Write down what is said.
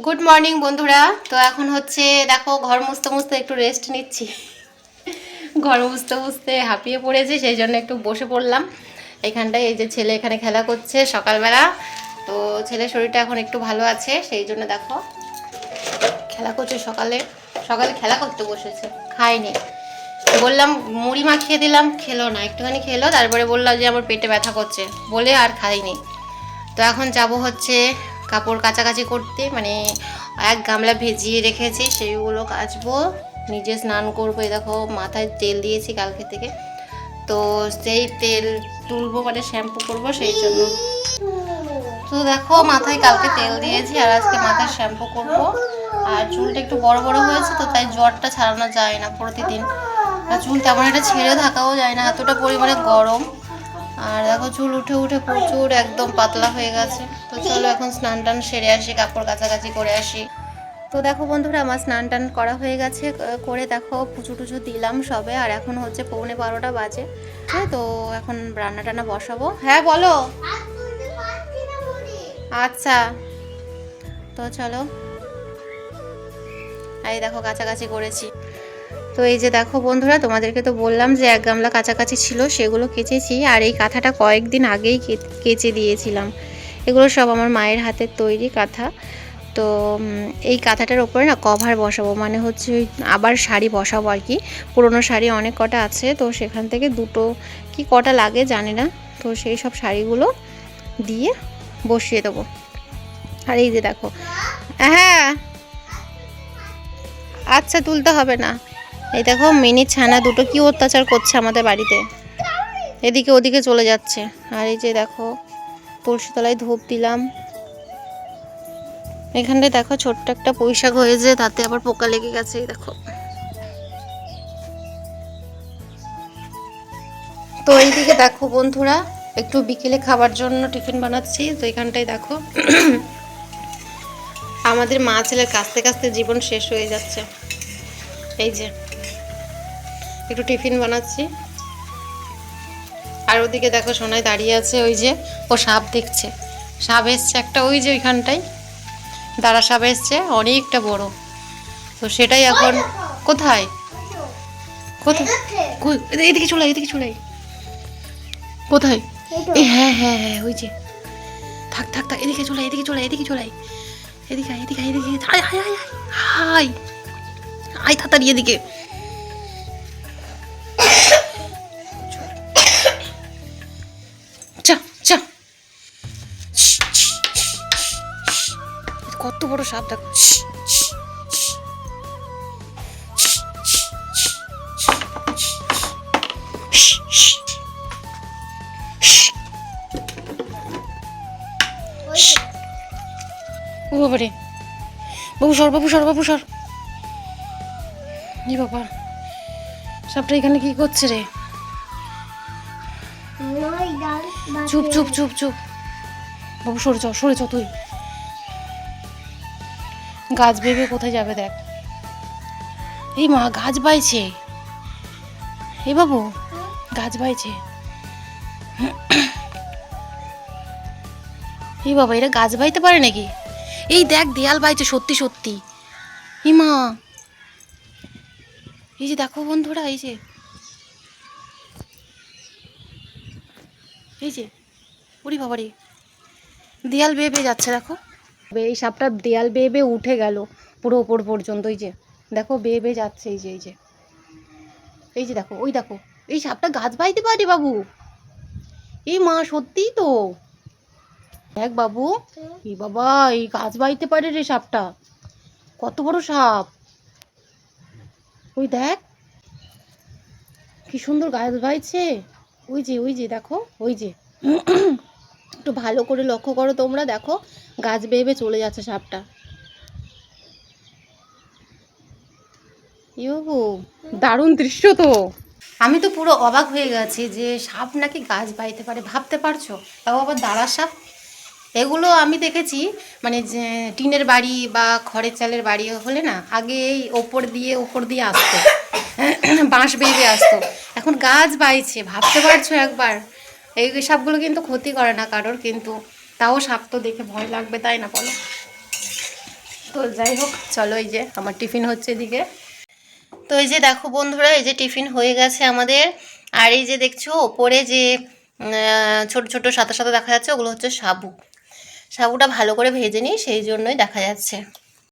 Good morning বন্ধুরা। তো এখন হচ্ছে দেখো ঘর মুছতে মুছতে একটু রেস্ট নিচ্ছি। ঘর মুছতে মুছতে হাঁপিয়ে পড়েছে, সেই জন্য একটু বসে পড়লাম এখানটায়। এই যে ছেলে এখানে খেলা করছে সকালবেলা, তো ছেলের শরীরটা এখন একটু ভালো আছে, সেই জন্য দেখো খেলা করছে। সকালে সকালে খেলা করতে বসেছে, খায়নি। বললাম মুড়ি মাখিয়ে দিলাম, খেলো না, একটুখানি খেলো, তারপরে বললাম যে আমার পেটে ব্যথা করছে বলে আর খাইনি। তো এখন যাব হচ্ছে কাপড় কাচাকাচি করতে, মানে এক গামলা ভিজিয়ে রেখেছি সেইগুলো কাচবো, নিজে স্নান করবো। এই দেখো মাথায় তেল দিয়েছি কালকে থেকে, তো সেই তেল তুলবো, মানে শ্যাম্পু করবো সেই জন্য। তো দেখো মাথায় কালকে তেল দিয়েছি আর আজকে মাথায় শ্যাম্পু করবো। আর চুলটা একটু বড় বড় হয়েছে, তো তাই জ্বরটা ছাড়ানো যায় না প্রতিদিন। আর চুল তেমন একটা ছেড়ে থাকাও যায় না, এতটা পরিমাণে গরম। আর দেখো চুল উঠে উঠে প্রচুর একদম পাতলা হয়ে গেছে। তো চলো এখন স্নান টান সেরে আসি, কাপড় কাচাকাচি করে আসি। তো দেখো বন্ধুরা, আমার স্নান টান করা হয়ে গেছে, করে দেখো পুজো টুজো দিলাম সবে। আর এখন হচ্ছে 11:15 বাজে। হ্যাঁ, তো এখন রান্না টান্না বসাবো। হ্যাঁ বলো। আচ্ছা, তো চলো। এই দেখো কাছাকাছি করেছি। তো এই যে দেখো বন্ধুরা, তোমাদেরকে তো বললাম যে এক গামলা কাছাকাছি ছিল, সেগুলো কেচেছি। আর এই কাঁথাটা কয়েকদিন আগেই কেচে দিয়েছিলাম। এগুলো সব আমার মায়ের হাতের তৈরি কাঁথা। তো এই কাঁথাটার ওপরে না কভার বসাবো, মানে হচ্ছে ওই আবার শাড়ি বসাবো আর কি। পুরোনো শাড়ি অনেক কটা আছে, তো সেখান থেকে দুটো কি কটা লাগে জানি না, তো সেই সব শাড়িগুলো দিয়ে বসিয়ে দেবো। আর এই যে দেখো, হ্যাঁ আচ্ছা তুলতে হবে না। এই দেখো মিনি ছানা দুটো কি অত্যাচার করছে আমাদের বাড়িতে, এদিকে ওদিকে চলে যাচ্ছে। আর এই যে দেখো তুলসী তলায় ধূপ দিলাম। এখানটায় দেখো ছোট্ট একটা পুঁইশাক হয়েছে, তাতে আবার পোকা লেগে গেছে। এই দেখো। তো এইদিকে দেখো বন্ধুরা, একটু বিকেলে খাবার জন্য টিফিন বানাচ্ছি। তো এখানটায় দেখো আমাদের মা ছেলের কাঁচতে কাঁচতে জীবন শেষ হয়ে যাচ্ছে। এই যে একটু টিফিন বানাচ্ছি। আর ওদিকে দেখো সোনাই দাঁড়িয়ে আছে, ওই যে ও সাপ দেখছে। সাপ এসছে একটা, ওই যে ওইখানটায় দাঁড়া সাপ এসছে, অনেকটা বড়। তো সেটাই এখন কোথায় কোথায় এদিকে চলে, এদিকে চলে। কোথায়? এই হ্যাঁ হ্যাঁ হ্যাঁ, ওই যে। থাক থাক থাক, এদিকে চলে, এদিকে চলে, এদিকে চলে, এদিকে আয়, এদিকে আয়, এদিকে হাই হাই হাই হাই আয় তাড়াতাড়ি এদিকে। চা চা, কত বড় সাপ দেখো। ও বাবারে, বাবু সর, বাবু সর, বাবু সর। এই বাবা, সাপটা এখানে কি করছে রে? চুপ চুপ চুপ চুপ, বাবু সরে চ, সরে চ তুই। গাছ বেয়ে কোথায় যাবে দেখ। এই মা গাছ বাইছে, এই বাবু গাছ বাইছে। এই বাবা, এরা গাছ বাইতে পারে নাকি? এই দেখ দেয়াল বাইছে, সত্যি সত্যি। এই মা, এই যে দেখো বন্ধুরা, এই যে এই যে ওরে বাবারে, দেয়াল বেয়ে বেয়ে যাচ্ছে দেখো। এই সাপটা দেয়াল বেয়ে বেয়ে উঠে গেল পুরো ওপর পর্যন্ত। এই যে দেখো বেয়ে বেয়ে যাচ্ছে, এই যে এই যে এই যে দেখো, ওই দেখো এই সাপটা গাছ বাইতে পারে বাবু। এই মা সত্যিই তো, দেখ বাবু, এই বাবা এই গাছ বাইতে পারে রে সাপটা, কত বড় সাপ। ওই দেখ কি সুন্দর গাছ বাইছে। ওই যে ওই যে দেখো, ওই যে একটু ভালো করে লক্ষ্য করো তোমরা, দেখো গাছ বেয়ে বেয়ে চলে যাচ্ছে সাপটা। ইউ, দারুণ দৃশ্য তো। আমি তো পুরো অবাক হয়ে গেছি যে সাপ নাকি গাছ বাইতে পারে, ভাবতে পারছো? তাও আবার দাঁড়া সাপ। এগুলো আমি দেখেছি, মানে যে টিনের বাড়ি বা খড়ের চালের বাড়ি হলে না, আগে এই ওপর দিয়ে আসতো, বাঁশ বেয়ে আসতো। এখন গাছ বাইছে, ভাবতে পারছো একবার? এই সাপগুলো কিন্তু ক্ষতি করে না কারোর, কিন্তু তাও সাপ তো দেখে ভয় লাগবে, তাই না বলো? তো তো যাই হোক, চলো এই যে আমার টিফিন হচ্ছে এদিকে। তো এই যে দেখো বন্ধুরা, এই যে টিফিন হয়ে গেছে আমাদের। আর এই যে দেখছো ওপরে যে ছোট ছোট সাদা সাদা দেখা যাচ্ছে, ওগুলো হচ্ছে সাবু। সাবুটা ভালো করে ভেজে নিই, সেই জন্যই দেখা যাচ্ছে।